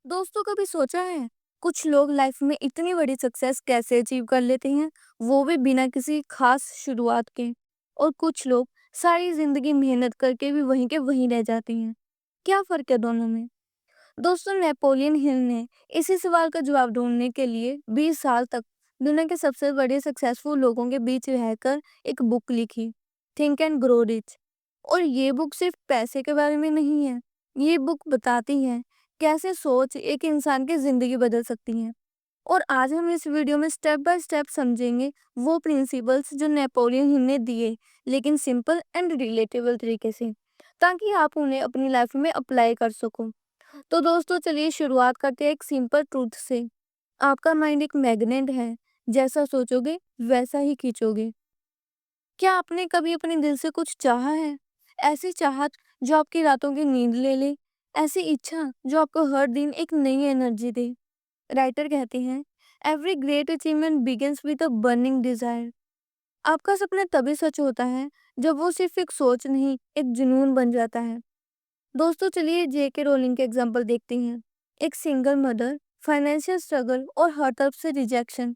दोस्तों कभी सोचा है कुछ लोग लाइफ में इतनी बड़ी सक्सेस कैसे अचीव कर लेते हैं, वो भी बिना किसी खास शुरुआत के। और कुछ लोग सारी जिंदगी मेहनत करके भी वहीं के वहीं रह जाते हैं। क्या फर्क है दोनों में? दोस्तों, नेपोलियन हिल ने इसी सवाल का जवाब ढूंढने के लिए 20 साल तक दुनिया के सबसे बड़े सक्सेसफुल लोगों के बीच रहकर एक बुक लिखी, थिंक एंड ग्रो रिच। और ये बुक सिर्फ पैसे के बारे में नहीं है। ये बुक बताती है कैसे सोच एक इंसान की जिंदगी बदल सकती है। और आज हम इस वीडियो में स्टेप बाय स्टेप समझेंगे वो प्रिंसिपल्स जो नेपोलियन हिल ने दिए, लेकिन सिंपल एंड रिलेटेबल तरीके से, ताकि आप उन्हें अपनी लाइफ में अप्लाई कर सको। तो दोस्तों चलिए शुरुआत करते हैं एक सिंपल ट्रूथ से। आपका माइंड एक मैग्नेट है, जैसा सोचोगे वैसा ही खींचोगे। क्या आपने कभी अपने दिल से कुछ चाहा है? ऐसी चाहत जो आपकी रातों की नींद ले ले, ऐसी इच्छा जो आपको हर दिन एक नई एनर्जी दे। राइटर कहते हैं, every great achievement begins with a burning desire. आपका सपना तभी सच होता है जब वो सिर्फ एक सोच नहीं, एक जुनून बन जाता है। दोस्तों चलिए जेके रोलिंग के एग्जाम्पल देखते हैं। एक सिंगल मदर, फाइनेंशियल स्ट्रगल और हर तरफ से रिजेक्शन।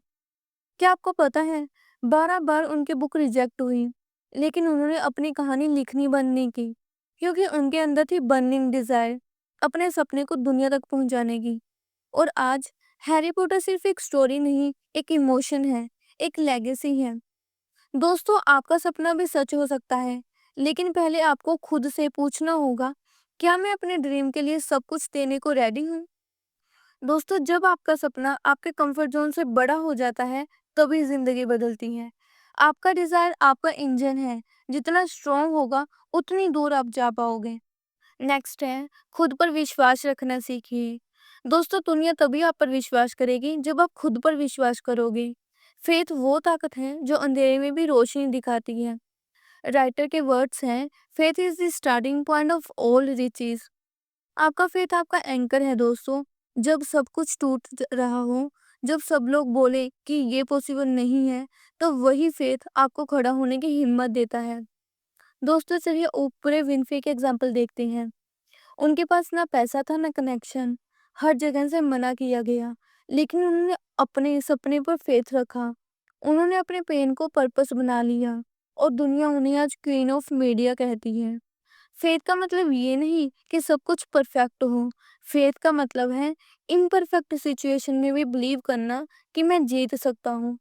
क्या आपको पता है, 12 बार उनकी बुक रिजेक्ट हुई, लेकिन उन्होंने अपनी कहानी लिखनी बंद नहीं की, क्योंकि उनके अंदर थी बर्निंग डिजायर अपने सपने को दुनिया तक पहुंचाने की। और आज हैरी पॉटर सिर्फ एक स्टोरी नहीं, एक इमोशन है, एक लेगेसी है। दोस्तों, आपका सपना भी सच हो सकता है, लेकिन पहले आपको खुद से पूछना होगा, क्या मैं अपने ड्रीम के लिए सब कुछ देने को रेडी हूँ? दोस्तों, जब आपका सपना आपके कंफर्ट जोन से बड़ा हो जाता है, तभी जिंदगी बदलती है। आपका डिजायर आपका इंजन है, जितना स्ट्रांग होगा उतनी दूर आप जा पाओगे। नेक्स्ट है, खुद पर विश्वास रखना सीखिए। दोस्तों, दुनिया तभी आप पर विश्वास करेगी जब आप खुद पर विश्वास करोगे। फेथ वो ताकत है जो अंधेरे में भी रोशनी दिखाती है। राइटर के वर्ड्स हैं, faith is the starting point of all riches. आपका फेथ आपका एंकर है दोस्तों। जब सब कुछ टूट रहा हो, जब सब लोग बोले कि ये पॉसिबल नहीं है, तो वही फेथ आपको खड़ा होने की हिम्मत देता है। दोस्तों चलिए ओपरे विनफ्रे के एग्जाम्पल देखते हैं। उनके पास ना पैसा था ना कनेक्शन, हर जगह से मना किया गया, लेकिन उन्होंने अपने सपने पर फेथ रखा। उन्होंने अपने पेन को पर्पस बना लिया, और दुनिया उन्हें आज क्वीन ऑफ मीडिया कहती है। फेथ का मतलब ये नहीं कि सब कुछ परफेक्ट हो। फेथ का मतलब है इम्परफेक्ट सिचुएशन में भी बिलीव करना कि मैं जीत सकता हूँ।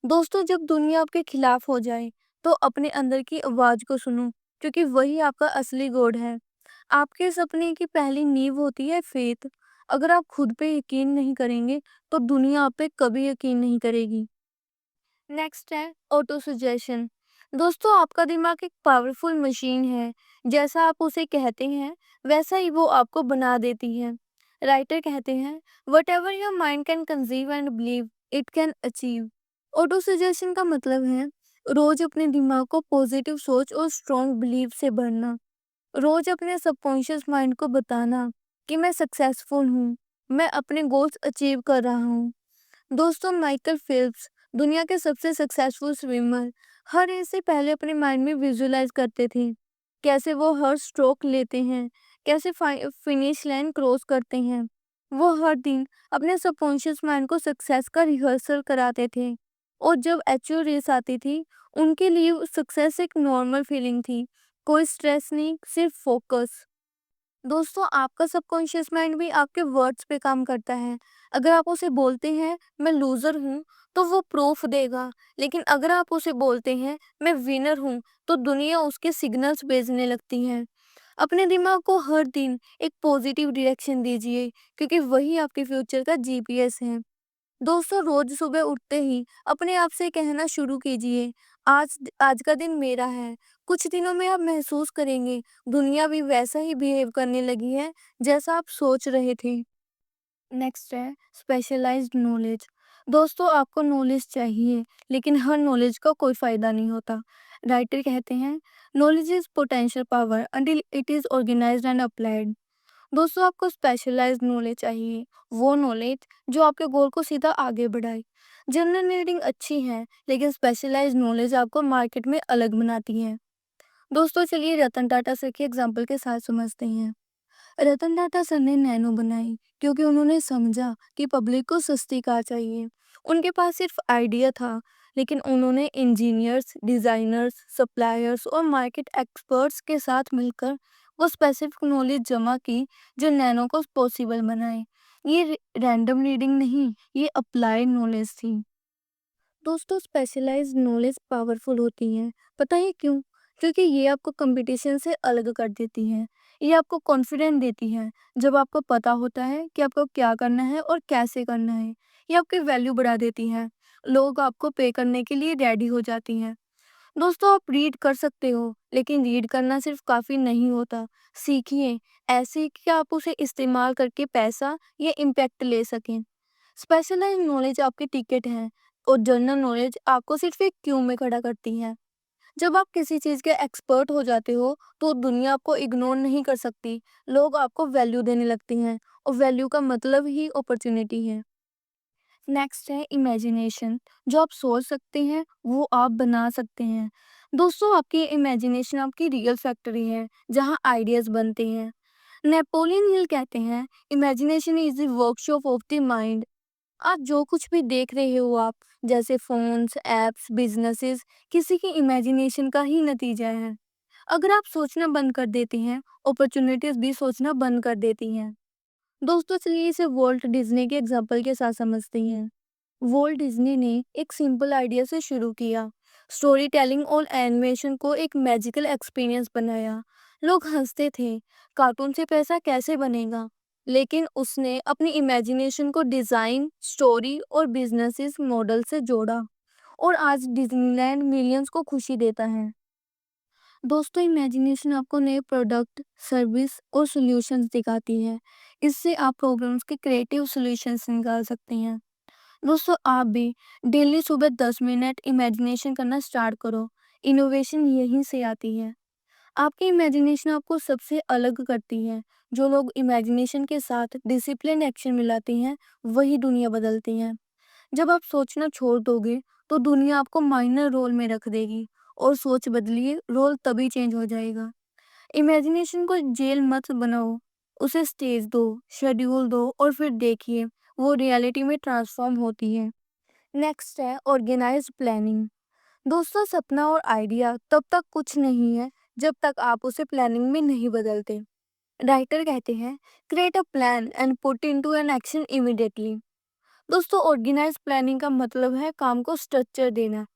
दोस्तों, जब दुनिया आपके खिलाफ हो जाए, तो अपने अंदर की आवाज को सुनो, क्योंकि वही आपका असली गॉड है। आपके सपने की पहली नींव होती है फेथ। अगर आप खुद पे यकीन नहीं करेंगे, तो दुनिया आप पे कभी यकीन नहीं करेगी। नेक्स्ट है ऑटो सजेशन। दोस्तों, आपका दिमाग एक पावरफुल मशीन है। जैसा आप उसे कहते हैं, वैसा ही वो आपको बना देती है। राइटर कहते हैं, what ever your mind can conceive and believe, it can achieve. Auto suggestion का मतलब है रोज अपने दिमाग को पॉजिटिव सोच और स्ट्रॉन्ग बिलीव से भरना। रोज अपने सबकॉन्शियस माइंड को बताना कि मैं सक्सेसफुल हूँ, मैं अपने गोल्स अचीव कर रहा हूँ। दोस्तों, माइकल फेल्प्स, दुनिया के सबसे सक्सेसफुल स्विमर, हर रेस से पहले अपने माइंड में विजुअलाइज करते थे कैसे वो हर स्ट्रोक लेते हैं, कैसे फिनिश लाइन क्रॉस करते हैं। वो हर दिन अपने सबकॉन्शियस माइंड को सक्सेस का रिहर्सल कराते थे, और जब एक्चुअल रेस आती थी, उनके लिए सक्सेस एक नॉर्मल फीलिंग थी। कोई स्ट्रेस नहीं, सिर्फ फोकस। दोस्तों, आपका सबकॉन्शियस माइंड भी आपके वर्ड्स पे काम करता है। अगर आप उसे बोलते हैं मैं लूजर हूँ, तो वो प्रूफ देगा। लेकिन अगर आप उसे बोलते हैं मैं विनर हूँ, तो दुनिया उसके सिग्नल्स भेजने लगती है। अपने दिमाग को हर दिन एक पॉजिटिव डायरेक्शन दीजिए, क्योंकि वही आपके फ्यूचर का जीपीएस है। दोस्तों, रोज सुबह उठते ही अपने आप से कहना शुरू कीजिए, आज आज का दिन मेरा है। कुछ दिनों में आप महसूस करेंगे दुनिया भी वैसा ही बिहेव करने लगी है जैसा आप सोच रहे थे। नेक्स्ट है स्पेशलाइज्ड नॉलेज। दोस्तों, आपको नॉलेज चाहिए, लेकिन हर नॉलेज का कोई फायदा नहीं होता। राइटर कहते हैं, knowledge is potential power until it is organised and applied. दोस्तों, आपको स्पेशलाइज्ड नॉलेज चाहिए, वो नॉलेज जो आपके गोल को सीधा आगे बढ़ाए। जनरल रीडिंग अच्छी है, लेकिन स्पेशलाइज्ड नॉलेज आपको मार्केट में अलग बनाती है। दोस्तों, चलिए रतन टाटा सर के एग्जाम्पल के साथ समझते हैं। रतन टाटा सर ने नैनो बनाई क्योंकि उन्होंने समझा कि पब्लिक को सस्ती कार चाहिए। उनके पास सिर्फ आइडिया था, लेकिन उन्होंने इंजीनियर्स, डिजाइनर्स, सप्लायर्स और मार्केट एक्सपर्ट्स के साथ मिलकर वो स्पेसिफिक नॉलेज जमा की जो नैनो को पॉसिबल बनाए। ये रैंडम रीडिंग नहीं, ये अप्लाइड नॉलेज थी। दोस्तों, स्पेशलाइज्ड नॉलेज पावरफुल होती है। पता है क्यों? क्योंकि ये आपको कंपटीशन से अलग कर देती है। ये आपको कॉन्फिडेंट देती है। जब आपको पता होता है कि आपको क्या करना है और कैसे करना है, ये आपकी वैल्यू बढ़ा देती है। लोग आपको पे करने के लिए रेडी हो जाती हैं। दोस्तों, आप रीड कर सकते हो, लेकिन रीड करना सिर्फ काफ़ी नहीं होता। सीखिए, ऐसे कि आप उसे इस्तेमाल करके पैसा या इम्पैक्ट ले सकें। स्पेशलाइज्ड नॉलेज आपकी टिकट है और जनरल नॉलेज आपको सिर्फ एक क्यू में खड़ा करती है। जब आप किसी चीज़ के एक्सपर्ट हो जाते हो, तो दुनिया आपको इग्नोर नहीं कर सकती। लोग आपको वैल्यू देने लगती हैं और वैल्यू का मतलब ही अपॉर्चुनिटी है। नेक्स्ट है इमेजिनेशन। जो आप सोच सकते हैं, वो आप बना सकते हैं। दोस्तों, आपकी इमेजिनेशन आपकी रियल फैक्ट्री है, जहाँ आइडियाज बनते हैं। नेपोलियन हिल कहते हैं, imagination is the workshop of the mind. आज जो कुछ भी देख रहे हो आप, जैसे फोन्स, एप्स, बिजनेसेस, किसी की इमेजिनेशन का ही नतीजा है। अगर आप सोचना बंद कर देते हैं, अपॉर्चुनिटीज भी सोचना बंद कर देती हैं। दोस्तों, चलिए इसे वॉल्ट डिज्नी के एग्जाम्पल के साथ समझते हैं। वॉल्ट डिज्नी ने एक सिंपल आइडिया से शुरू किया, स्टोरी टेलिंग और एनिमेशन को एक मैजिकल एक्सपीरियंस बनाया। लोग हंसते थे, कार्टून से पैसा कैसे बनेगा, लेकिन उसने अपनी इमेजिनेशन को डिजाइन, स्टोरी और बिजनेसेस मॉडल से जोड़ा और आज डिज्नीलैंड मिलियंस को खुशी देता है। दोस्तों, इमेजिनेशन आपको नए प्रोडक्ट, सर्विस और सॉल्यूशंस दिखाती है। इससे आप प्रॉब्लम्स के क्रिएटिव सॉल्यूशंस निकाल सकते हैं। दोस्तों, आप भी डेली सुबह 10 मिनट इमेजिनेशन करना स्टार्ट करो। इनोवेशन यहीं से आती है। आपकी इमेजिनेशन आपको सबसे अलग करती है। जो लोग इमेजिनेशन के साथ डिसिप्लिन एक्शन मिलाते हैं, वही दुनिया बदलती हैं। जब आप सोचना छोड़ दोगे, तो दुनिया आपको माइनर रोल में रख देगी और सोच बदलिए, रोल तभी चेंज हो जाएगा। इमेजिनेशन को जेल मत बनाओ, उसे स्टेज दो, शेड्यूल दो और फिर देखिए वो रियलिटी में ट्रांसफॉर्म होती है। नेक्स्ट है ऑर्गेनाइज्ड प्लानिंग। दोस्तों, सपना और आइडिया तब तक कुछ नहीं है जब तक आप उसे प्लानिंग में नहीं बदलते। राइटर कहते हैं, create a plan and put into an action immediately. दोस्तों, ऑर्गेनाइज प्लानिंग का मतलब है काम को स्ट्रक्चर देना।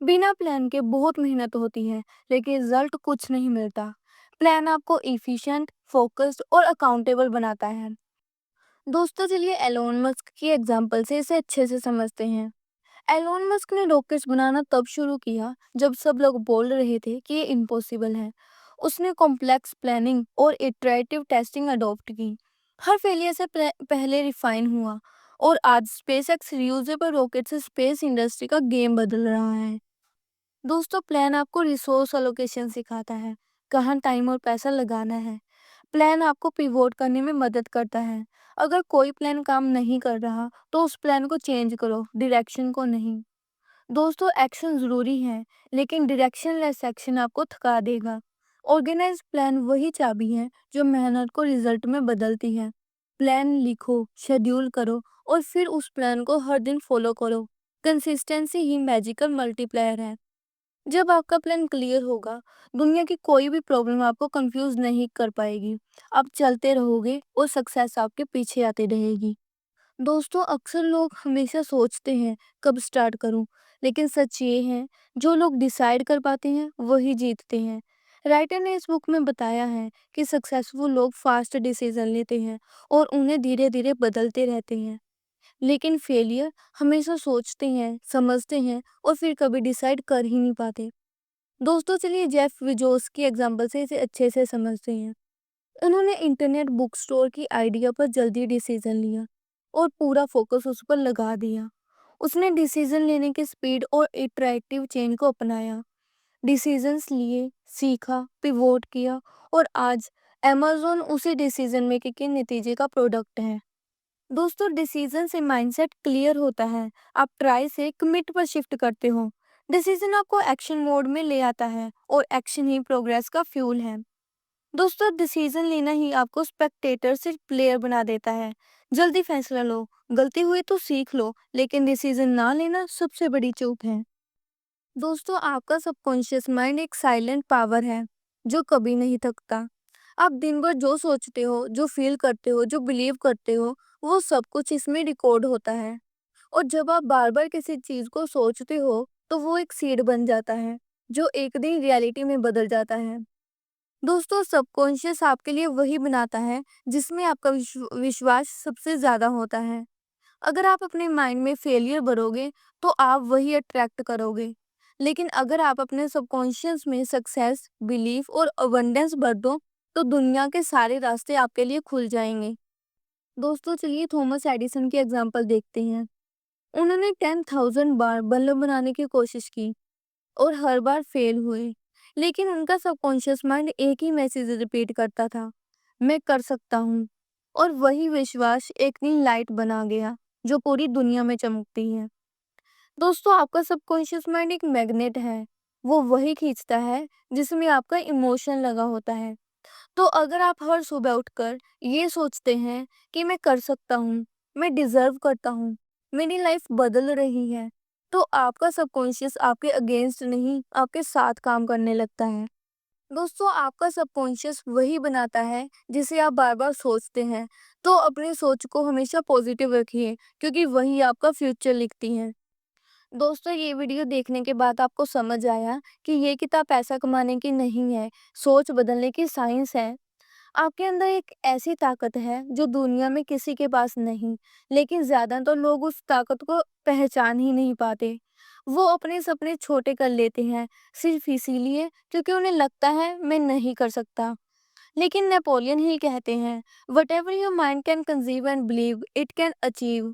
बिना प्लान के बहुत मेहनत होती है, लेकिन रिजल्ट कुछ नहीं मिलता। प्लान आपको इफिशिएंट, फोकस्ड और अकाउंटेबल बनाता है। दोस्तों, चलिए एलोन मस्क की एग्जांपल से इसे अच्छे से समझते हैं। एलोन मस्क ने रॉकेट्स बनाना तब शुरू किया जब सब लोग बोल रहे थे कि ये इम्पॉसिबल है। उसने कॉम्प्लेक्स प्लानिंग और इटरेटिव टेस्टिंग अडॉप्ट की। हर फेलियर से पहले रिफाइन हुआ और आज स्पेसएक्स रियूजेबल रॉकेट से स्पेस इंडस्ट्री का गेम बदल रहा है। दोस्तों, प्लान आपको रिसोर्स एलोकेशन सिखाता है, कहाँ टाइम और पैसा लगाना है। प्लान आपको पिवोट करने में मदद करता है। अगर कोई प्लान काम नहीं कर रहा, तो उस प्लान को चेंज करो, डायरेक्शन को नहीं। दोस्तों, एक्शन जरूरी है, लेकिन डायरेक्शनलेस एक्शन आपको थका देगा। ऑर्गेनाइज प्लान वही चाबी है जो मेहनत को रिजल्ट में बदलती है। प्लान लिखो, शेड्यूल करो और फिर उस प्लान को हर दिन फॉलो करो। कंसिस्टेंसी ही मैजिकल मल्टीप्लायर है। जब आपका प्लान क्लियर होगा, दुनिया की कोई भी प्रॉब्लम आपको कंफ्यूज नहीं कर पाएगी। आप चलते रहोगे और सक्सेस आपके पीछे आती रहेगी। दोस्तों, अक्सर लोग हमेशा सोचते हैं कब स्टार्ट करूं, लेकिन सच ये है, जो लोग डिसाइड कर पाते हैं वही जीतते हैं। राइटर ने इस बुक में बताया है कि सक्सेसफुल लोग फास्ट डिसीजन लेते हैं और उन्हें धीरे धीरे बदलते रहते हैं, लेकिन फेलियर हमेशा सोचते हैं, समझते हैं और फिर कभी डिसाइड कर ही नहीं पाते। दोस्तों, चलिए जेफ बेजोस की एग्जांपल से इसे अच्छे से समझते हैं। उन्होंने इंटरनेट बुक स्टोर की आइडिया पर जल्दी डिसीजन लिया और पूरा फोकस उस पर लगा दिया। उसने डिसीजन लेने की स्पीड और इटरेटिव चेंज को अपनाया। डिसीजंस लिए, सीखा, पिवोट किया और आज अमेज़न उसी डिसीजन मेकिंग के नतीजे का प्रोडक्ट है। दोस्तों, डिसीजन से माइंडसेट क्लियर होता है। आप ट्राई से कमिट पर शिफ्ट करते हो। डिसीजन आपको एक्शन मोड में ले आता है और एक्शन ही प्रोग्रेस का फ्यूल है। दोस्तों, डिसीजन लेना ही आपको स्पेक्टेटर से प्लेयर बना देता है। जल्दी फैसला लो, गलती हुई तो सीख लो, लेकिन डिसीजन ना लेना सबसे बड़ी चूक है। दोस्तों, आपका सबकॉन्शियस माइंड एक साइलेंट पावर है जो कभी नहीं थकता। आप दिन भर जो सोचते हो, जो फील करते हो, जो बिलीव करते हो, वो सब कुछ इसमें रिकॉर्ड होता है। और जब आप बार बार किसी चीज को सोचते हो तो वो एक सीड बन जाता है जो एक दिन रियलिटी में बदल जाता है। दोस्तों, सबकॉन्शियस आपके लिए वही बनाता है जिसमें आपका विश्वास सबसे ज्यादा होता है। अगर आप अपने माइंड में फेलियर भरोगे तो आप वही अट्रैक्ट करोगे। लेकिन अगर आप अपने सबकॉन्शियस में सक्सेस, बिलीफ और अबंडेंस भर दो तो दुनिया के सारे रास्ते आपके लिए खुल जाएंगे। दोस्तों, चलिए थॉमस एडिसन की एग्जांपल देखते हैं। उन्होंने 10,000 बार बल्ब बनाने की कोशिश की और हर बार फेल हुए। लेकिन उनका सबकॉन्शियस माइंड एक ही मैसेज रिपीट करता था, मैं कर सकता हूँ। और वही विश्वास एक दिन लाइट बना गया जो पूरी दुनिया में चमकती है। दोस्तों, आपका सबकॉन्शियस माइंड एक मैग्नेट है। वो वही खींचता है जिसमें आपका इमोशन लगा होता है। तो अगर आप हर सुबह उठकर ये सोचते हैं कि मैं कर सकता हूँ, मैं डिजर्व करता हूँ, मेरी लाइफ बदल रही है, तो आपका सबकॉन्शियस आपके अगेंस्ट नहीं, आपके साथ काम करने लगता है। दोस्तों, आपका सबकॉन्शियस वही बनाता है जिसे आप बार बार सोचते हैं। तो अपनी सोच को हमेशा पॉजिटिव रखिए, क्योंकि वही आपका फ्यूचर लिखती है। दोस्तों, ये वीडियो देखने के बाद आपको समझ आया कि ये किताब पैसा कमाने की नहीं है, सोच बदलने की साइंस है। आपके अंदर एक ऐसी ताकत है जो दुनिया में किसी के पास नहीं, लेकिन ज्यादातर लोग उस ताकत को पहचान ही नहीं पाते। वो अपने सपने छोटे कर लेते हैं सिर्फ इसीलिए क्योंकि उन्हें लगता है मैं नहीं कर सकता। लेकिन नेपोलियन ही कहते हैं, what ever your mind can conceive and believe it can achieve.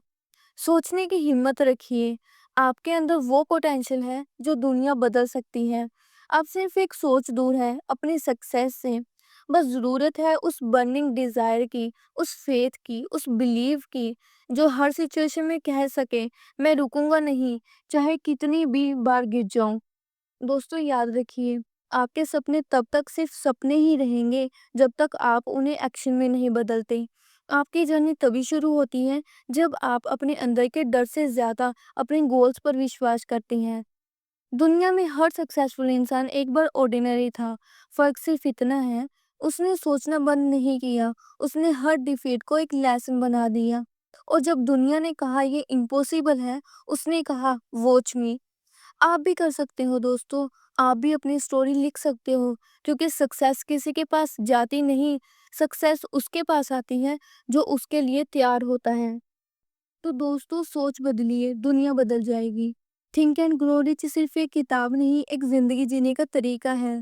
सोचने की हिम्मत रखिए। आपके अंदर वो पोटेंशियल है जो दुनिया बदल सकती है। आप सिर्फ एक सोच दूर है अपनी सक्सेस से। बस ज़रूरत है उस बर्निंग डिज़ायर की, उस फेथ की, उस बिलीव की, जो हर सिचुएशन में कह सके, मैं रुकूंगा नहीं, चाहे कितनी भी बार गिर जाऊं। दोस्तों, याद रखिए, आपके सपने तब तक सिर्फ सपने ही रहेंगे जब तक आप उन्हें एक्शन में नहीं बदलते। आपकी जर्नी तभी शुरू होती है जब आप अपने अंदर के डर से ज्यादा अपने गोल्स पर विश्वास करते हैं। दुनिया में हर सक्सेसफुल इंसान एक बार ऑर्डिनरी था। फर्क सिर्फ इतना है, उसने सोचना बंद नहीं किया, उसने हर डिफीट को एक लेसन बना दिया। और जब दुनिया ने कहा ये इम्पॉसिबल है, उसने कहा वॉच मी। आप भी कर सकते हो दोस्तों, आप भी अपनी स्टोरी लिख सकते हो, क्योंकि सक्सेस किसी के पास जाती नहीं, सक्सेस उसके पास आती है जो उसके लिए तैयार होता है। तो दोस्तों, सोच बदलिए, दुनिया बदल जाएगी। थिंक एंड ग्रो रिच सिर्फ एक किताब नहीं, एक जिंदगी जीने का तरीका है।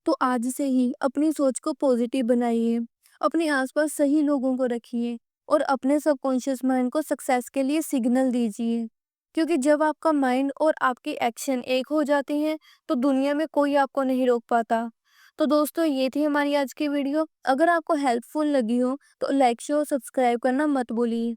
तो आज से ही अपनी सोच को पॉजिटिव बनाइए, अपने आसपास सही लोगों को रखिए और अपने सबकॉन्शियस माइंड को सक्सेस के लिए सिग्नल दीजिए। क्योंकि जब आपका माइंड और आपके एक्शन एक हो जाते हैं तो दुनिया में कोई आपको नहीं रोक पाता। तो दोस्तों, ये थी हमारी आज की वीडियो। अगर आपको हेल्पफुल लगी हो तो लाइक शेयर और सब्सक्राइब करना मत भूलिए।